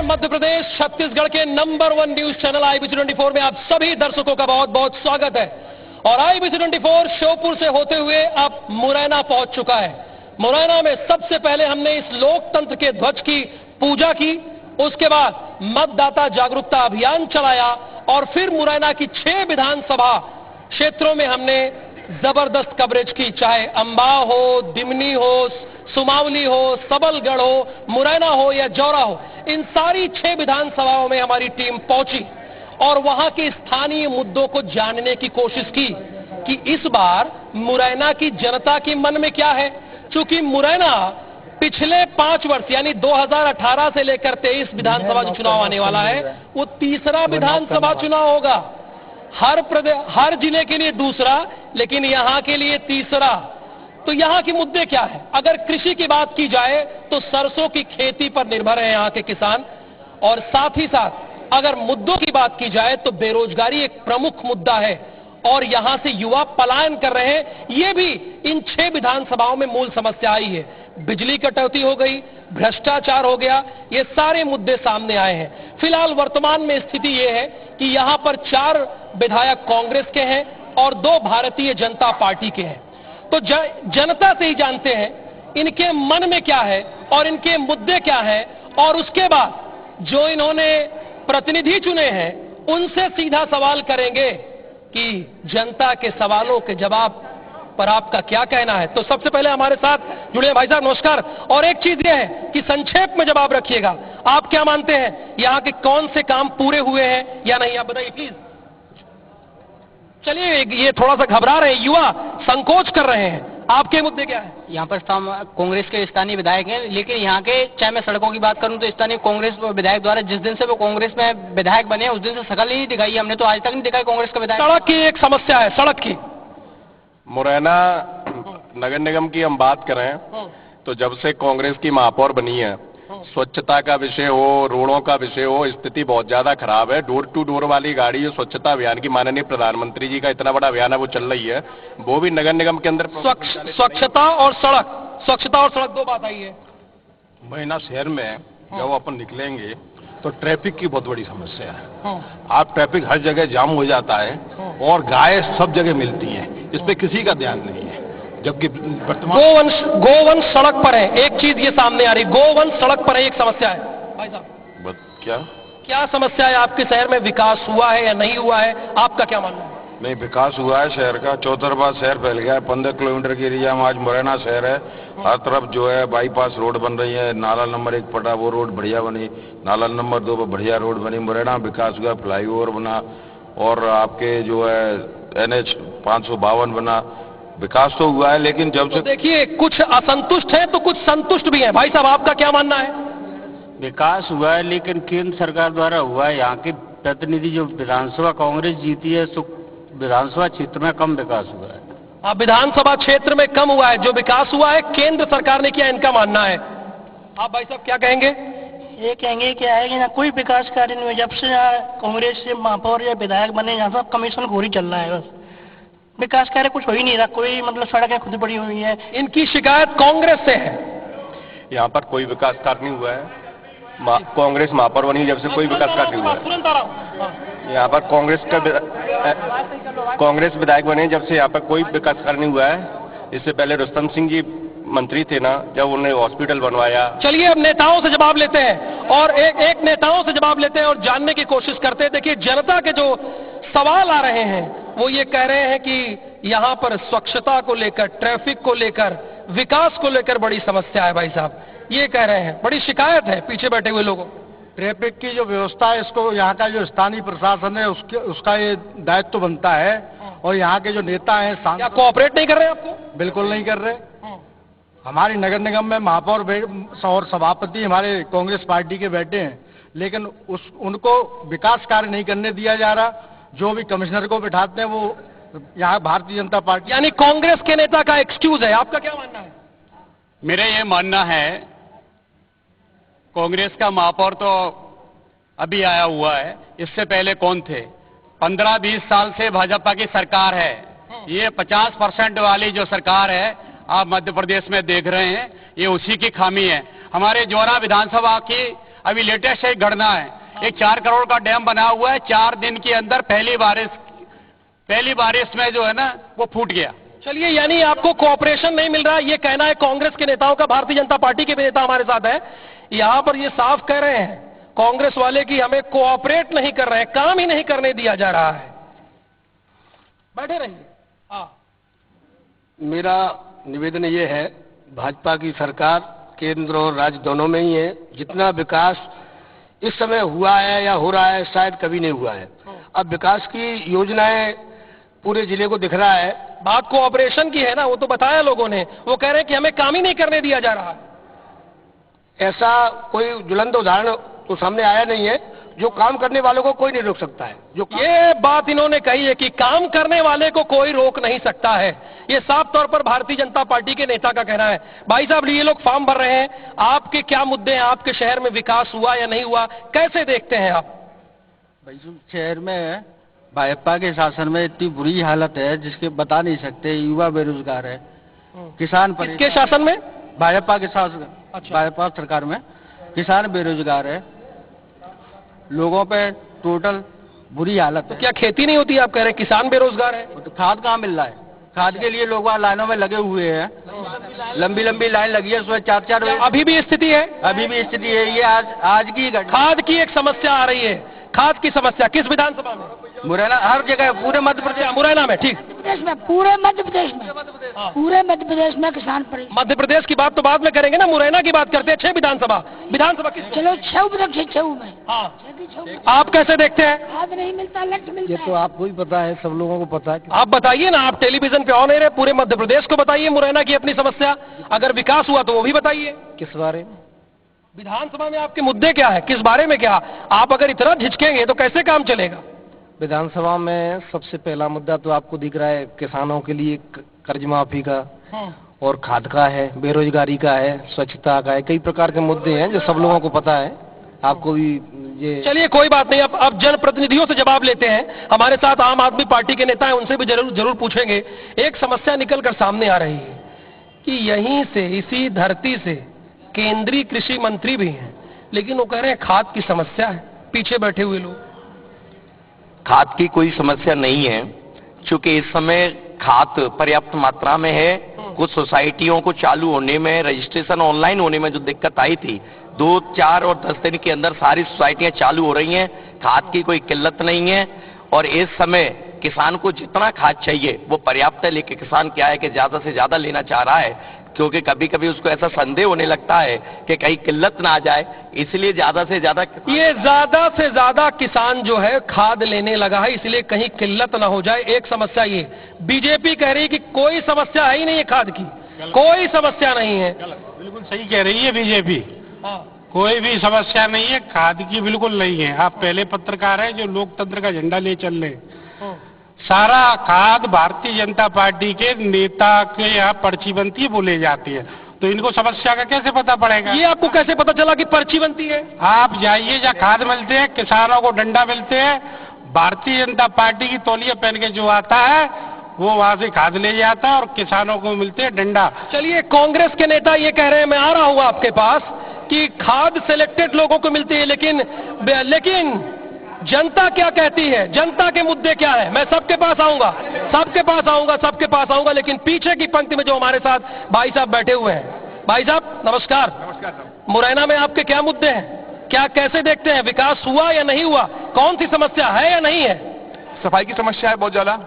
मध्य प्रदेश छत्तीसगढ़ के number 1 news channel IBC24 में आप सभी दर्शकों का बहुत बहुत स्वागत है। और IBC24 श्योपुर से होते हुए अब मुरैना पहुंच चुका है। मुरैना में सबसे पहले हमने इस लोकतंत्र के ध्वज की पूजा की, उसके बाद मतदाता जागरूकता अभियान चलाया और फिर मुरैना की 6 विधानसभा क्षेत्रों में हमने जबरदस्त कवरेज की, चाहे अंबाह हो, दिमनी हो, सुमावली हो, सबलगढ़ हो, मुरैना हो या जौरा हो। इन सारी 6 विधानसभाओं में हमारी टीम पहुंची और वहां के स्थानीय मुद्दों को जानने की कोशिश की कि इस बार मुरैना की जनता के मन में क्या है। चूंकि मुरैना पिछले 5 वर्ष यानी 2018 से लेकर 23 विधानसभा जो चुनाव आने वाला है वो तीसरा विधानसभा चुनाव होगा। हर जिले के लिए दूसरा, लेकिन यहां के लिए तीसरा। तो यहां के मुद्दे क्या है? अगर कृषि की बात की जाए तो सरसों की खेती पर निर्भर है यहां के किसान, और साथ ही साथ अगर मुद्दों की बात की जाए तो बेरोजगारी एक प्रमुख मुद्दा है और यहां से युवा पलायन कर रहे हैं। ये भी इन 6 विधानसभाओं में मूल समस्या आई है। बिजली कटौती हो गई, भ्रष्टाचार हो गया, ये सारे मुद्दे सामने आए हैं। फिलहाल वर्तमान में स्थिति ये है कि यहां पर 4 विधायक कांग्रेस के हैं और 2 भारतीय जनता पार्टी के हैं। तो जनता से ही जानते हैं इनके मन में क्या है और इनके मुद्दे क्या हैं, और उसके बाद जो इन्होंने प्रतिनिधि चुने हैं उनसे सीधा सवाल करेंगे कि जनता के सवालों के जवाब पर आपका क्या कहना है। तो सबसे पहले हमारे साथ जुड़े भाई साहब, नमस्कार। और एक चीज यह है कि संक्षेप में जवाब रखिएगा, आप क्या मानते हैं यहां के कौन से काम पूरे हुए हैं या नहीं, आप बताइए प्लीज। चलिए, ये थोड़ा सा घबरा रहे हैं, युवा संकोच कर रहे हैं, आपके मुद्दे क्या है? यहाँ पर कांग्रेस के स्थानीय विधायक हैं, लेकिन यहाँ के चाहे मैं सड़कों की बात करूं तो स्थानीय कांग्रेस विधायक द्वारा जिस दिन से वो कांग्रेस में विधायक बने उस दिन से शकल ही नहीं दिखाई, हमने तो आज तक नहीं दिखाई कांग्रेस का विधायक। सड़क की एक समस्या है, सड़क की। मुरैना नगर निगम की हम बात करें तो जब से कांग्रेस की महापौर बनी है, स्वच्छता का विषय हो, रोडों का विषय हो, स्थिति बहुत ज्यादा खराब है। डोर टू डोर वाली गाड़ी जो स्वच्छता अभियान की माननीय प्रधानमंत्री जी का इतना बड़ा अभियान है वो चल रही है, वो भी नगर निगम के अंदर स्वच्छता और सड़क 2 बात आई है। मुरैना शहर में जब अपन निकलेंगे तो ट्रैफिक की बहुत बड़ी समस्या है। आप ट्रैफिक हर जगह जाम हो जाता है और गाय सब जगह मिलती हैं, इस पे किसी का ध्यान नहीं है। जबकि वर्तमान गोवंश सड़क पर है, एक चीज ये सामने आ रही, गोवंश सड़क पर है, एक समस्या है। भाई साहब क्या समस्या है आपके शहर में? विकास हुआ है या नहीं हुआ है, आपका क्या मानना है? नहीं, विकास हुआ है शहर का, चौतरफा शहर फैल गया है। 15 किलोमीटर के एरिया में आज मुरैना शहर है। हर तरफ जो है बाईपास रोड बन रही है, नाला नंबर 1 पटा वो रोड बढ़िया बनी, नाला नंबर 2 पर बढ़िया रोड बनी, मुरैना विकास हुआ, फ्लाईओवर बना और आपके जो है NH 552 बना। विकास तो हुआ है, लेकिन जब से देखिए कुछ असंतुष्ट है तो कुछ संतुष्ट भी है। भाई साहब आपका क्या मानना है? विकास हुआ है लेकिन केंद्र सरकार द्वारा हुआ है। यहाँ के प्रतिनिधि जो विधानसभा कांग्रेस जीती है तो विधानसभा क्षेत्र में कम विकास हुआ है। हाँ, विधानसभा क्षेत्र में कम हुआ है, जो विकास हुआ है केंद्र सरकार ने किया, इनका मानना है। आप भाई साहब क्या कहेंगे? ये कहेंगे क्या है कि ना कोई विकास कार्य नहीं हुआ। जब से यहाँ कांग्रेस से महापौर या विधायक बने यहाँ सब कमीशन घोरी चल रहा है, बस विकास कार्य कुछ हो ही नहीं रहा। कोई मतलब सड़कें खुद बड़ी हुई है। इनकी शिकायत कांग्रेस से है। यहाँ पर कोई विकास कार्य नहीं हुआ है। कांग्रेस महापौर बनी जब से कोई विकास कार्य नहीं हुआ है। यहाँ पर कांग्रेस विधायक बने जब से यहाँ पर कोई विकास कार्य नहीं हुआ है। इससे पहले रुस्तम सिंह जी मंत्री थे ना, जब उन्होंने हॉस्पिटल बनवाया। चलिए अब नेताओं से जवाब लेते हैं और एक नेताओं से जवाब लेते हैं और जानने की कोशिश करते हैं। देखिए जनता के जो सवाल आ रहे हैं वो ये कह रहे हैं कि यहाँ पर स्वच्छता को लेकर, ट्रैफिक को लेकर, विकास को लेकर बड़ी समस्या है। भाई साहब ये कह रहे हैं, बड़ी शिकायत है पीछे बैठे हुए लोगों। ट्रैफिक की जो व्यवस्था है इसको यहाँ का जो स्थानीय प्रशासन है उसका ये दायित्व तो बनता है। और यहाँ के जो नेता हैं क्या कोऑपरेट नहीं कर रहे आपको? बिल्कुल नहीं कर रहे। हमारी नगर निगम में महापौर और सभापति हमारे कांग्रेस पार्टी के बैठे हैं, लेकिन उनको विकास कार्य नहीं करने दिया जा रहा। जो भी कमिश्नर को बिठाते हैं वो यहाँ भारतीय जनता पार्टी यानी कांग्रेस के नेता का एक्सक्यूज है। आपका क्या मानना है? मेरा ये मानना है कांग्रेस का महापौर तो अभी आया हुआ है, इससे पहले कौन थे? 15-20 साल से भाजपा की सरकार है। ये 50% वाली जो सरकार है आप मध्य प्रदेश में देख रहे हैं, ये उसी की खामी है। हमारे जौरा विधानसभा की अभी लेटेस्ट एक घटना है, एक 4 करोड़ का डैम बना हुआ है, 4 दिन के अंदर पहली बारिश में जो है ना वो फूट गया। चलिए, यानी आपको कोऑपरेशन नहीं मिल रहा, ये कहना है कांग्रेस के नेताओं का। भारतीय जनता पार्टी के भी नेता हमारे साथ है, यहां पर ये साफ कह रहे हैं कांग्रेस वाले कि हमें कोऑपरेट नहीं कर रहे हैं, काम ही नहीं करने दिया जा रहा है। बैठे रहिए। हाँ, मेरा निवेदन ये है, भाजपा की सरकार केंद्र और राज्य दोनों में ही है। जितना विकास इस समय हुआ है या हो रहा है शायद कभी नहीं हुआ है। अब विकास की योजनाएं पूरे जिले को दिख रहा है। बात कोऑपरेशन की है ना, वो तो बताया लोगों ने। वो कह रहे हैं कि हमें काम ही नहीं करने दिया जा रहा। ऐसा कोई ज्वलंत उदाहरण तो सामने आया नहीं है। जो काम करने वालों को कोई नहीं रोक सकता है। ये बात इन्होंने कही है कि काम करने वाले को कोई रोक नहीं सकता है। ये साफ तौर पर भारतीय जनता पार्टी के नेता का कहना है। भाई साहब, ये लोग फॉर्म भर रहे हैं, आपके क्या मुद्दे हैं? आपके शहर में विकास हुआ या नहीं हुआ, कैसे देखते हैं आप? भाई शहर में भाजपा के शासन में इतनी बुरी हालत है जिसके बता नहीं सकते। युवा बेरोजगार है, किसान किसके शासन में? भाजपा के शासन। अच्छा। भाजपा सरकार में किसान बेरोजगार है, लोगों पे टोटल बुरी हालत है। क्या खेती नहीं होती? आप कह रहे हैं किसान बेरोजगार है। तो खाद कहाँ मिल रहा है? खाद के लिए लोग वहाँ लाइनों में लगे हुए हैं, लंबी लंबी लाइन लगी है, उसमें 4-4 बजे। अभी भी स्थिति है? अभी भी स्थिति है। ये आज की घटना। खाद की एक समस्या आ रही है। खाद की समस्या किस विधानसभा में? मुरैना, हर जगह, पूरे मध्य प्रदेश। मुरैना में, ठीक। प्रदेश में, पूरे मध्य प्रदेश में, पूरे मध्य प्रदेश में किसान परेशान। मध्य प्रदेश की बात तो बाद में करेंगे ना, मुरैना की बात करते हैं। 6 विधानसभा किस? चलो 6 में। हाँ, आप कैसे देखते हैं? खाद नहीं मिलता, लट मिलता ये तो आपको ही पता है, सब लोगों को पता है। आप बताइए ना, आप टेलीविजन पे ऑन एयर है, पूरे मध्य प्रदेश को बताइए मुरैना की अपनी समस्या। अगर विकास हुआ तो वो भी बताइए। किस बारे में? विधानसभा में आपके मुद्दे क्या है, किस बारे में? क्या आप अगर इतना झिझकेंगे तो कैसे काम चलेगा? विधानसभा में सबसे पहला मुद्दा तो आपको दिख रहा है किसानों के लिए कर्ज माफी का और खाद का है, बेरोजगारी का है, स्वच्छता का है। कई प्रकार के मुद्दे हैं जो सब लोगों को पता है, आपको भी ये। चलिए, कोई बात नहीं। अब जनप्रतिनिधियों से जवाब लेते हैं। हमारे साथ आम आदमी पार्टी के नेता हैं, उनसे भी जरूर पूछेंगे। एक समस्या निकल कर सामने आ रही है कि यहीं से, इसी धरती से केंद्रीय कृषि मंत्री भी हैं, लेकिन वो कह रहे हैं खाद की समस्या है। पीछे बैठे हुए लोग। खाद की कोई समस्या नहीं है, क्योंकि इस समय खाद पर्याप्त मात्रा में है। कुछ सोसाइटियों को चालू होने में, रजिस्ट्रेशन ऑनलाइन होने में जो दिक्कत आई थी, 2, 4 और 10 दिन के अंदर सारी सोसाइटियां चालू हो रही हैं। खाद की कोई किल्लत नहीं है और इस समय किसान को जितना खाद चाहिए वो पर्याप्त है। लेकिन किसान क्या है कि ज्यादा से ज्यादा लेना चाह रहा है, क्योंकि कभी कभी उसको ऐसा संदेह होने लगता है कि कहीं किल्लत ना आ जाए, इसलिए ज्यादा से ज्यादा किसान जो है खाद लेने लगा है, इसलिए कहीं किल्लत ना हो जाए। एक समस्या ये, बीजेपी कह रही है कि कोई समस्या है ही नहीं है खाद की, कोई समस्या नहीं है। बिल्कुल सही कह रही है बीजेपी, कोई भी समस्या नहीं है खाद की, बिल्कुल नहीं है। आप पहले पत्रकार हैं जो लोकतंत्र का झंडा ले चल रहे। सारा खाद भारतीय जनता पार्टी के नेता के यहाँ पर्ची बनती है, वो ले जाती है, तो इनको समस्या का कैसे पता पड़ेगा? ये आपको कैसे पता चला कि पर्ची बनती है? आप जाइए, जहाँ खाद मिलते हैं, किसानों को डंडा मिलते हैं, भारतीय जनता पार्टी की तौलिया पहन के जो आता है वो वहाँ से खाद ले जाता है और किसानों को मिलते हैं डंडा। चलिए, कांग्रेस के नेता ये कह रहे हैं, मैं आ रहा हूँ आपके पास, कि खाद सिलेक्टेड लोगों को मिलती है, लेकिन जनता क्या कहती है, जनता के मुद्दे क्या है? मैं सबके पास आऊंगा, लेकिन पीछे की पंक्ति में जो हमारे साथ भाई साहब बैठे हुए हैं। भाई साहब नमस्कार। मुरैना में आपके क्या मुद्दे हैं, क्या कैसे देखते हैं? विकास हुआ या नहीं हुआ? कौन सी समस्या है या नहीं है? सफाई की समस्या है बहुत ज्यादा।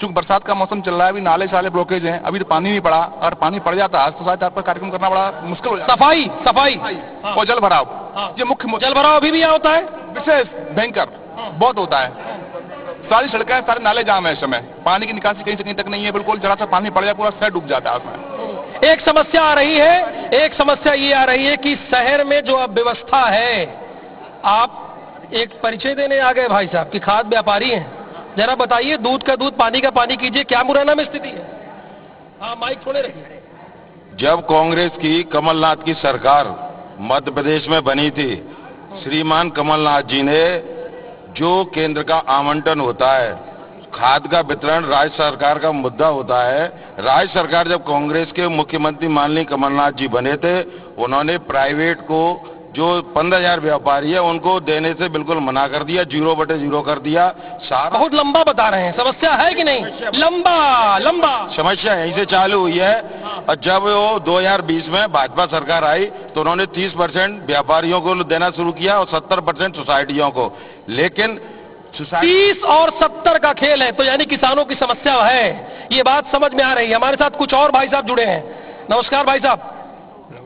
चूंकि बरसात का मौसम चल रहा है, अभी नाले साले ब्लॉकेज हैं, अभी तो पानी नहीं पड़ा। अगर पानी पड़ जाता तो शायद आप पर कार्यक्रम करना बड़ा मुश्किल हो जाता। सफाई और जल भराव, ये मुख्य जल भराव अभी भी यहाँ होता है, विशेष भयंकर बहुत होता है। सारी सड़कें, सारे नाले जाम है इस समय, पानी की निकासी कहीं से कहीं तक नहीं है। बिल्कुल जरा सा पानी पड़ जाए पूरा शहर डूब जाता है उसमें। एक समस्या आ रही है, एक समस्या ये आ रही है कि शहर में जो अब व्यवस्था है, आप एक परिचय देने आ गए भाई साहब कि खाद व्यापारी हैं, जरा बताइए, दूध का दूध, पानी का पानी कीजिए, क्या मुरैना में स्थिति है? हाँ, माइक छोड़े रखिए। जब कांग्रेस की कमलनाथ की सरकार मध्य प्रदेश में बनी थी, श्रीमान कमलनाथ जी ने जो केंद्र का आवंटन होता है, खाद का वितरण राज्य सरकार का मुद्दा होता है। राज्य सरकार जब कांग्रेस के मुख्यमंत्री माननीय कमलनाथ जी बने थे, उन्होंने प्राइवेट को जो 15,000 व्यापारी है उनको देने से बिल्कुल मना कर दिया, 0/0 कर दिया। सारा बहुत लंबा बता रहे हैं, समस्या है कि नहीं? लंबा समस्या यहीं से चालू हुई है। और जब वो 2020 में भाजपा सरकार आई तो उन्होंने 30% व्यापारियों को देना शुरू किया और 70% सोसाइटियों को। लेकिन 30 और 70 का खेल है, तो यानी किसानों की समस्या है, ये बात समझ में आ रही है। हमारे साथ कुछ और भाई साहब जुड़े हैं। नमस्कार भाई साहब,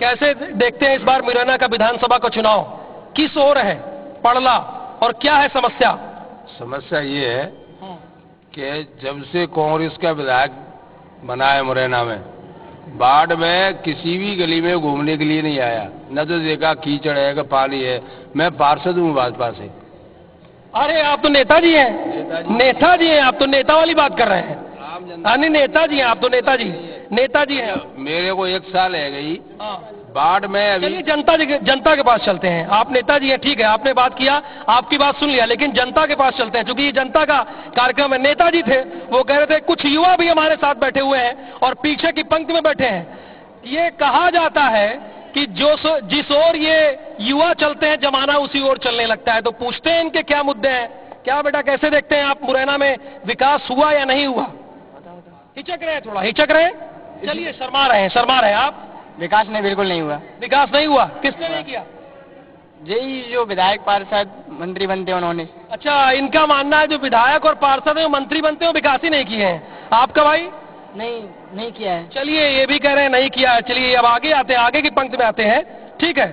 कैसे देखते हैं इस बार मुरैना का विधानसभा का चुनाव? किस ओर है पड़ला और क्या है समस्या? समस्या ये है कि जब से कांग्रेस का विधायक बना है मुरैना में, बाढ़ में किसी भी गली में घूमने के लिए नहीं आया, न तो देखा कीचड़ है कि पानी है। मैं पार्षद हूँ भाजपा से। अरे आप तो नेताजी हैं, नेताजी हैं आप तो, नेता वाली बात कर रहे हैं। नहीं, नेताजी हैं आप तो, नेताजी हैं। मेरे को 1 साल है गई बाढ़ में। अभी चलिए जनता के पास चलते हैं। आप नेताजी हैं, ठीक है, आपने बात किया, आपकी बात सुन लिया, लेकिन जनता के पास चलते हैं, क्योंकि ये जनता का कार्यक्रम है। नेताजी थे, वो कह रहे थे कुछ युवा भी हमारे साथ बैठे हुए हैं और पीछे की पंक्ति में बैठे हैं। ये कहा जाता है कि जिस ओर ये युवा चलते हैं जमाना उसी ओर चलने लगता है। तो पूछते हैं इनके क्या मुद्दे हैं। क्या बेटा, कैसे देखते हैं आप, मुरैना में विकास हुआ या नहीं हुआ? हिचक रहे हैं, थोड़ा हिचक रहे हैं। चलिए, शर्मा रहे हैं आप। विकास नहीं, बिल्कुल नहीं हुआ। विकास नहीं हुआ, किसने नहीं किया? यही जो विधायक पार्षद मंत्री बनते हैं उन्होंने। अच्छा, इनका मानना है जो विधायक और पार्षद है मंत्री बनते हैं विकास ही नहीं किए हैं। आपका भाई? नहीं किया है। चलिए, ये भी कह रहे हैं नहीं किया है। चलिए अब आगे आते हैं, आगे की पंक्ति में आते हैं, ठीक है।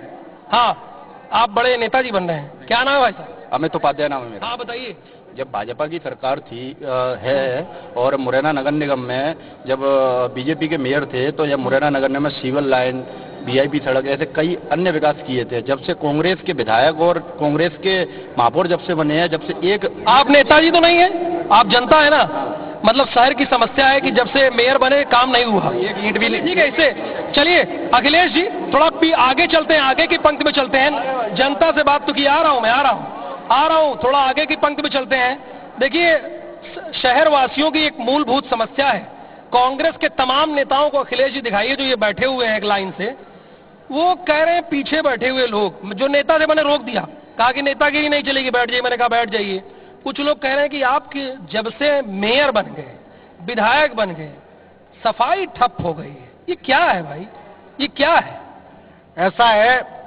हाँ, आप बड़े नेताजी बन रहे हैं, क्या नाम है भाई साहब? अमित उपाध्याय नाम है मेरा। हाँ बताइए। जब भाजपा की सरकार थी है और मुरैना नगर निगम में जब बीजेपी के मेयर थे, तो जब मुरैना नगर निगम में सिविल लाइन, वीआईपी सड़क, ऐसे कई अन्य विकास किए थे। जब से कांग्रेस के विधायक और कांग्रेस के महापौर जब से बने हैं, जब से एक आप नेताजी तो नहीं है, आप जनता है ना। मतलब शहर की समस्या है कि जब से मेयर बने काम नहीं हुआ, एक ईंट भी नहीं। ठीक है, इससे चलिए अखिलेश जी थोड़ा आगे चलते हैं, आगे की पंक्ति में चलते हैं। जनता से बात तो की, आ रहा हूं, थोड़ा आगे की पंक्ति में चलते हैं। देखिए, शहर वासियों की एक मूलभूत समस्या है। कांग्रेस के तमाम नेताओं को अखिलेश जी दिखाइए जो ये बैठे हुए हैं एक लाइन से, वो कह रहे हैं पीछे बैठे हुए लोग जो नेता थे, मैंने रोक दिया, कहा कि नेतागिरी नहीं चलेगी, बैठ जाइए। मैंने कहा बैठ जाइए। कुछ लोग कह रहे हैं कि आप जब से मेयर बन गए, विधायक बन गए, सफाई ठप हो गई है। ये क्या है भाई, ये क्या है? ऐसा है,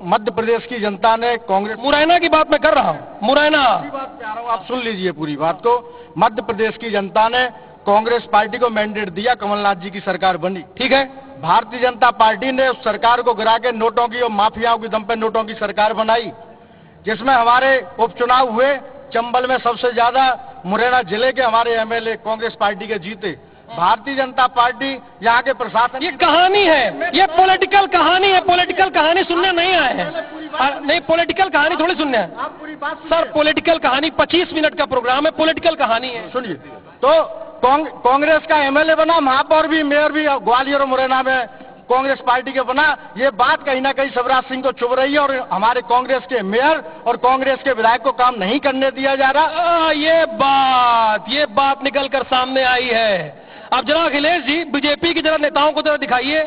मध्य प्रदेश की जनता ने कांग्रेस, मुरैना की बात मैं कर रहा हूं, मुरैना की बात कह रहा हूं, आप सुन लीजिए पूरी बात को। मध्य प्रदेश की जनता ने कांग्रेस पार्टी को मैंडेट दिया, कमलनाथ जी की सरकार बनी, ठीक है। भारतीय जनता पार्टी ने उस सरकार को गिरा के नोटों की और माफियाओं की दम पे नोटों की सरकार बनाई, जिसमें हमारे उपचुनाव हुए। चंबल में सबसे ज्यादा मुरैना जिले के हमारे एमएलए कांग्रेस पार्टी के जीते। भारतीय जनता पार्टी यहाँ के प्रशासन, ये कहानी है, ये पॉलिटिकल कहानी है। पॉलिटिकल कहानी सुनने नहीं आए हैं, नहीं पॉलिटिकल कहानी थोड़ी सुनने है सर। पॉलिटिकल कहानी 25 मिनट का प्रोग्राम है, पॉलिटिकल कहानी है। सुनिए, तो कांग्रेस का एमएलए बना, महापौर भी, मेयर भी ग्वालियर और मुरैना में कांग्रेस पार्टी के बना। ये बात कहीं ना कहीं शिवराज सिंह को चुभ रही है और हमारे कांग्रेस के मेयर और कांग्रेस के विधायक को काम नहीं करने दिया जा रहा। ये बात निकल कर सामने आई है। अब जरा अखिलेश जी, बीजेपी की जरा नेताओं को जरा दिखाइए,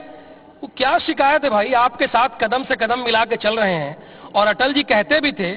वो क्या शिकायत है भाई? आपके साथ कदम से कदम मिला के चल रहे हैं। और अटल जी कहते भी थे